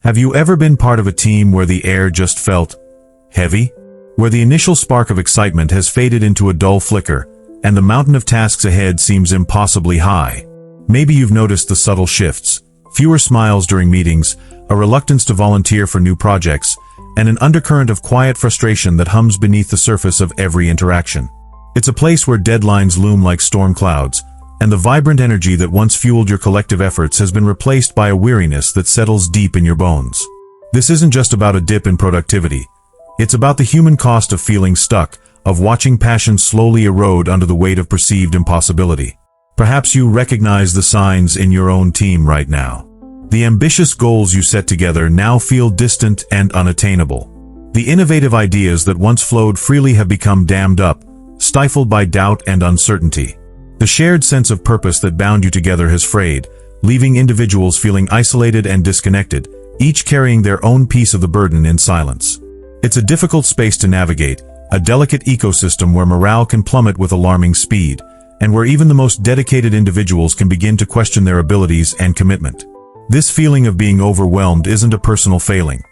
Have you ever been part of a team where the air just felt heavy? Where the initial spark of excitement has faded into a dull flicker, and the mountain of tasks ahead seems impossibly high? Maybe you've noticed the subtle shifts: fewer smiles during meetings, a reluctance to volunteer for new projects, and an undercurrent of quiet frustration that hums beneath the surface of every interaction. It's a place where deadlines loom like storm clouds, and the vibrant energy that once fueled your collective efforts has been replaced by a weariness that settles deep in your bones. This isn't just about a dip in productivity. It's about the human cost of feeling stuck, of watching passion slowly erode under the weight of perceived impossibility. Perhaps you recognize the signs in your own team right now. The ambitious goals you set together now feel distant and unattainable. The innovative ideas that once flowed freely have become dammed up, stifled by doubt and uncertainty. The shared sense of purpose that bound you together has frayed, leaving individuals feeling isolated and disconnected, each carrying their own piece of the burden in silence. It's a difficult space to navigate, a delicate ecosystem where morale can plummet with alarming speed, and where even the most dedicated individuals can begin to question their abilities and commitment. This feeling of being overwhelmed isn't a personal failing.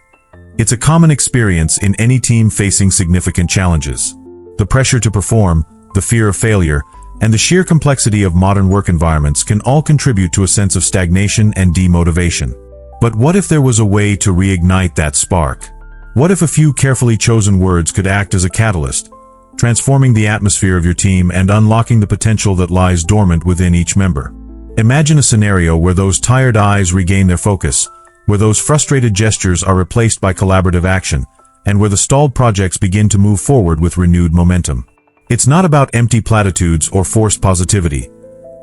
It's a common experience in any team facing significant challenges. The pressure to perform, the fear of failure, and the sheer complexity of modern work environments can all contribute to a sense of stagnation and demotivation. But what if there was a way to reignite that spark? What if a few carefully chosen words could act as a catalyst, transforming the atmosphere of your team and unlocking the potential that lies dormant within each member? Imagine a scenario where those tired eyes regain their focus, where those frustrated gestures are replaced by collaborative action, and where the stalled projects begin to move forward with renewed momentum. It's not about empty platitudes or forced positivity.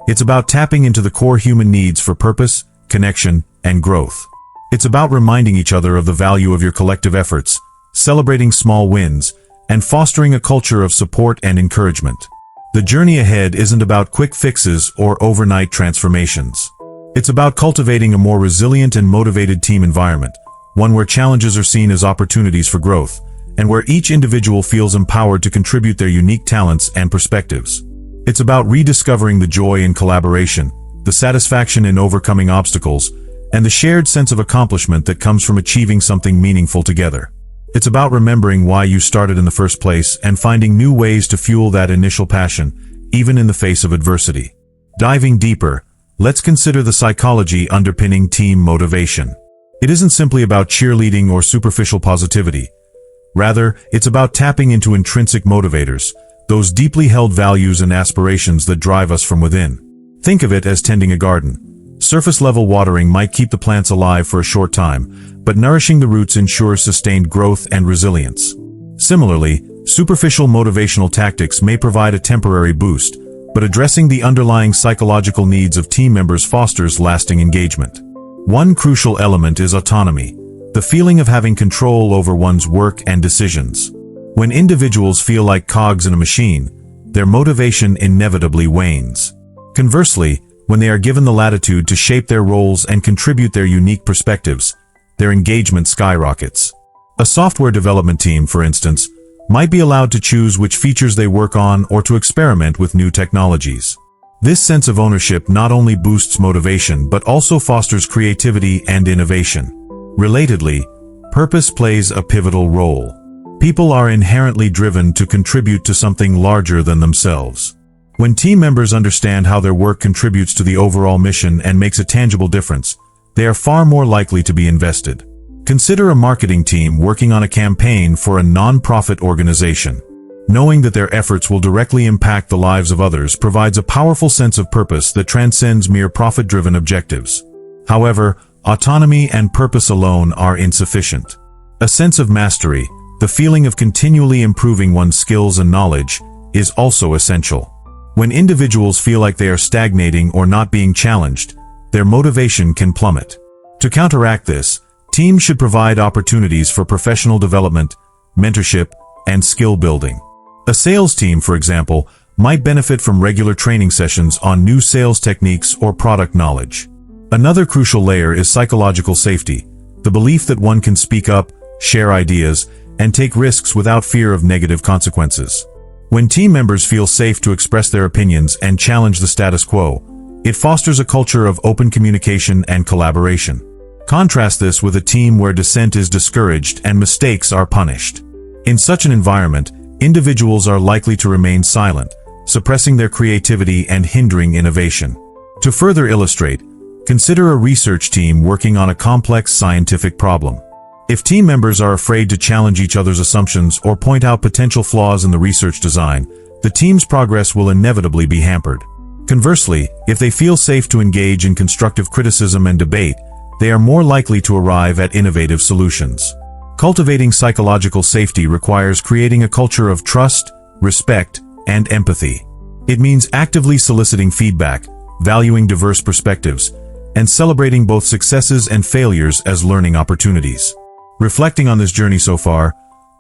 It's about tapping into the core human needs for purpose, connection, and growth. It's about reminding each other of the value of your collective efforts, celebrating small wins, and fostering a culture of support and encouragement. The journey ahead isn't about quick fixes or overnight transformations. It's about cultivating a more resilient and motivated team environment, one where challenges are seen as opportunities for growth, and where each individual feels empowered to contribute their unique talents and perspectives. It's about rediscovering the joy in collaboration, the satisfaction in overcoming obstacles, and the shared sense of accomplishment that comes from achieving something meaningful together. It's about remembering why you started in the first place and finding new ways to fuel that initial passion, even in the face of adversity. Diving deeper, let's consider the psychology underpinning team motivation. It isn't simply about cheerleading or superficial positivity. Rather, it's about tapping into intrinsic motivators, those deeply held values and aspirations that drive us from within. Think of it as tending a garden. Surface-level watering might keep the plants alive for a short time, but nourishing the roots ensures sustained growth and resilience. Similarly, superficial motivational tactics may provide a temporary boost, but addressing the underlying psychological needs of team members fosters lasting engagement. One crucial element is autonomy, the feeling of having control over one's work and decisions. When individuals feel like cogs in a machine, their motivation inevitably wanes. Conversely, when they are given the latitude to shape their roles and contribute their unique perspectives, their engagement skyrockets. A software development team, for instance, might be allowed to choose which features they work on or to experiment with new technologies. This sense of ownership not only boosts motivation but also fosters creativity and innovation. Relatedly, purpose plays a pivotal role. People are inherently driven to contribute to something larger than themselves. When team members understand how their work contributes to the overall mission and makes a tangible difference, they are far more likely to be invested. Consider a marketing team working on a campaign for a non-profit organization. Knowing that their efforts will directly impact the lives of others provides a powerful sense of purpose that transcends mere profit-driven objectives. However, autonomy and purpose alone are insufficient. A sense of mastery, the feeling of continually improving one's skills and knowledge, is also essential. When individuals feel like they are stagnating or not being challenged, their motivation can plummet. To counteract this, teams should provide opportunities for professional development, mentorship, and skill building. A sales team, for example, might benefit from regular training sessions on new sales techniques or product knowledge. Another crucial layer is psychological safety, the belief that one can speak up, share ideas, and take risks without fear of negative consequences. When team members feel safe to express their opinions and challenge the status quo, it fosters a culture of open communication and collaboration. Contrast this with a team where dissent is discouraged and mistakes are punished. In such an environment, individuals are likely to remain silent, suppressing their creativity and hindering innovation. To further illustrate, consider a research team working on a complex scientific problem. If team members are afraid to challenge each other's assumptions or point out potential flaws in the research design, the team's progress will inevitably be hampered. Conversely, if they feel safe to engage in constructive criticism and debate, they are more likely to arrive at innovative solutions. Cultivating psychological safety requires creating a culture of trust, respect, and empathy. It means actively soliciting feedback, valuing diverse perspectives, and celebrating both successes and failures as learning opportunities. Reflecting on this journey so far,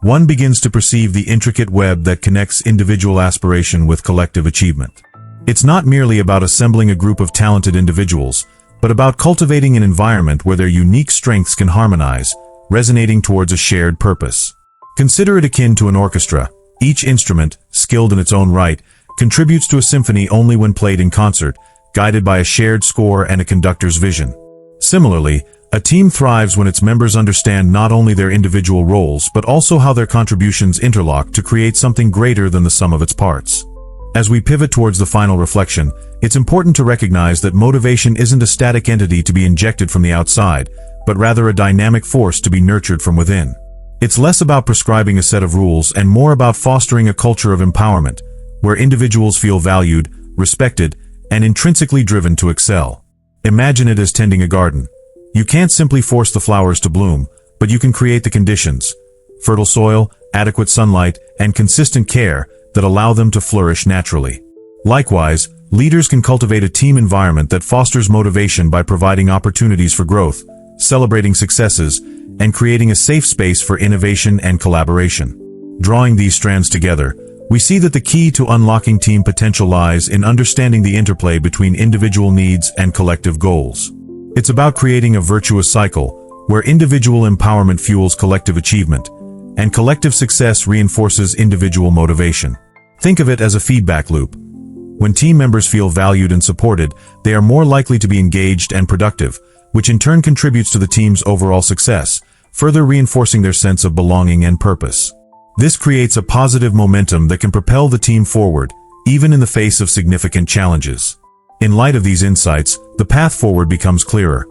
one begins to perceive the intricate web that connects individual aspiration with collective achievement. It's not merely about assembling a group of talented individuals, but about cultivating an environment where their unique strengths can harmonize, resonating towards a shared purpose. Consider it akin to an orchestra. Each instrument, skilled in its own right, contributes to a symphony only when played in concert, guided by a shared score and a conductor's vision. Similarly, a team thrives when its members understand not only their individual roles but also how their contributions interlock to create something greater than the sum of its parts. As we pivot towards the final reflection, it's important to recognize that motivation isn't a static entity to be injected from the outside, but rather a dynamic force to be nurtured from within. It's less about prescribing a set of rules and more about fostering a culture of empowerment, where individuals feel valued, respected, and intrinsically driven to excel. Imagine it as tending a garden. You can't simply force the flowers to bloom, but you can create the conditions: fertile soil, adequate sunlight, and consistent care that allow them to flourish naturally. Likewise, leaders can cultivate a team environment that fosters motivation by providing opportunities for growth, celebrating successes, and creating a safe space for innovation and collaboration. Drawing these strands together, we see that the key to unlocking team potential lies in understanding the interplay between individual needs and collective goals. It's about creating a virtuous cycle, where individual empowerment fuels collective achievement, and collective success reinforces individual motivation. Think of it as a feedback loop. When team members feel valued and supported, they are more likely to be engaged and productive, which in turn contributes to the team's overall success, further reinforcing their sense of belonging and purpose. This creates a positive momentum that can propel the team forward, even in the face of significant challenges. In light of these insights, the path forward becomes clearer.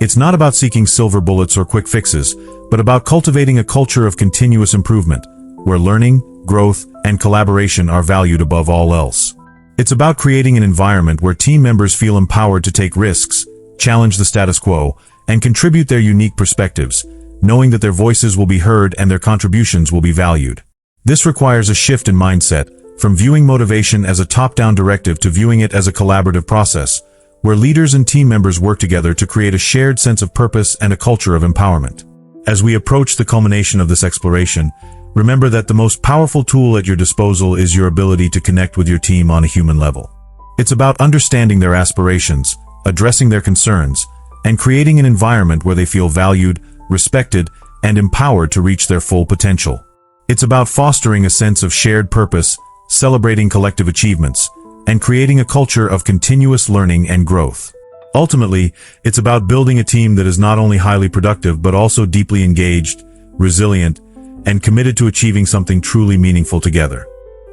It's not about seeking silver bullets or quick fixes, but about cultivating a culture of continuous improvement, where learning, growth, and collaboration are valued above all else. It's about creating an environment where team members feel empowered to take risks, challenge the status quo, and contribute their unique perspectives, knowing that their voices will be heard and their contributions will be valued. This requires a shift in mindset, from viewing motivation as a top-down directive to viewing it as a collaborative process, where leaders and team members work together to create a shared sense of purpose and a culture of empowerment. As we approach the culmination of this exploration, remember that the most powerful tool at your disposal is your ability to connect with your team on a human level. It's about understanding their aspirations, addressing their concerns, and creating an environment where they feel valued, respected, and empowered to reach their full potential. It's about fostering a sense of shared purpose, celebrating collective achievements, and creating a culture of continuous learning and growth. Ultimately, it's about building a team that is not only highly productive but also deeply engaged, resilient, and committed to achieving something truly meaningful together.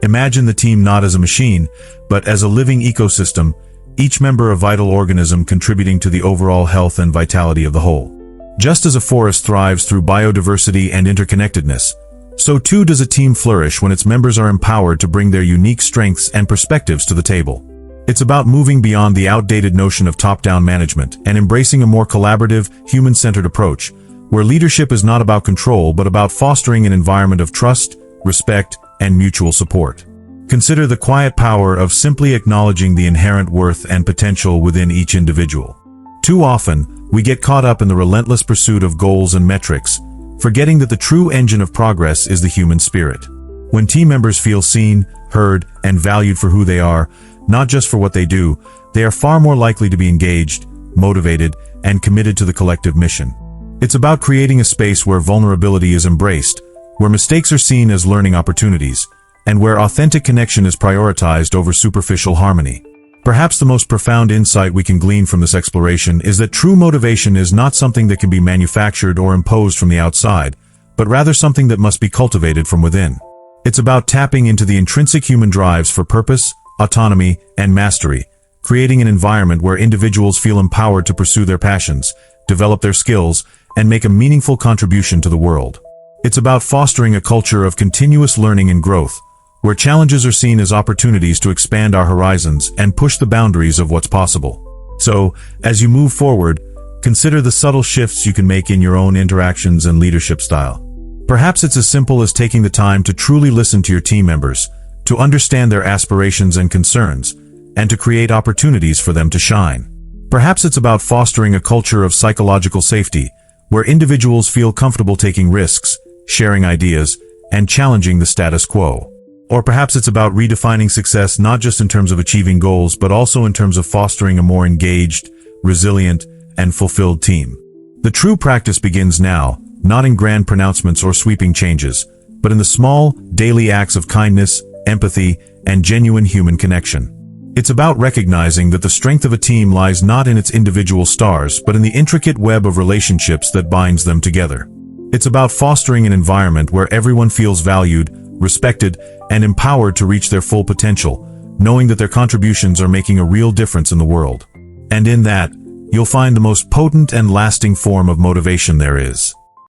Imagine the team not as a machine, but as a living ecosystem, each member a vital organism contributing to the overall health and vitality of the whole. Just as a forest thrives through biodiversity and interconnectedness, so too does a team flourish when its members are empowered to bring their unique strengths and perspectives to the table. It's about moving beyond the outdated notion of top-down management and embracing a more collaborative, human-centered approach, where leadership is not about control but about fostering an environment of trust, respect, and mutual support. Consider the quiet power of simply acknowledging the inherent worth and potential within each individual. Too often, we get caught up in the relentless pursuit of goals and metrics, forgetting that the true engine of progress is the human spirit. When team members feel seen, heard, and valued for who they are, not just for what they do, they are far more likely to be engaged, motivated, and committed to the collective mission. It's about creating a space where vulnerability is embraced, where mistakes are seen as learning opportunities, and where authentic connection is prioritized over superficial harmony. Perhaps the most profound insight we can glean from this exploration is that true motivation is not something that can be manufactured or imposed from the outside, but rather something that must be cultivated from within. It's about tapping into the intrinsic human drives for purpose, autonomy, and mastery, creating an environment where individuals feel empowered to pursue their passions, develop their skills, and make a meaningful contribution to the world. It's about fostering a culture of continuous learning and growth, where challenges are seen as opportunities to expand our horizons and push the boundaries of what's possible. So, as you move forward, consider the subtle shifts you can make in your own interactions and leadership style. Perhaps it's as simple as taking the time to truly listen to your team members, to understand their aspirations and concerns, and to create opportunities for them to shine. Perhaps it's about fostering a culture of psychological safety, where individuals feel comfortable taking risks, sharing ideas, and challenging the status quo. Or perhaps it's about redefining success not just in terms of achieving goals, but also in terms of fostering a more engaged, resilient, and fulfilled team. The true practice begins now, not in grand pronouncements or sweeping changes, but in the small, daily acts of kindness, empathy, and genuine human connection. It's about recognizing that the strength of a team lies not in its individual stars, but in the intricate web of relationships that binds them together. It's about fostering an environment where everyone feels valued, respected, and empowered to reach their full potential, knowing that their contributions are making a real difference in the world. And in that, you'll find the most potent and lasting form of motivation there is.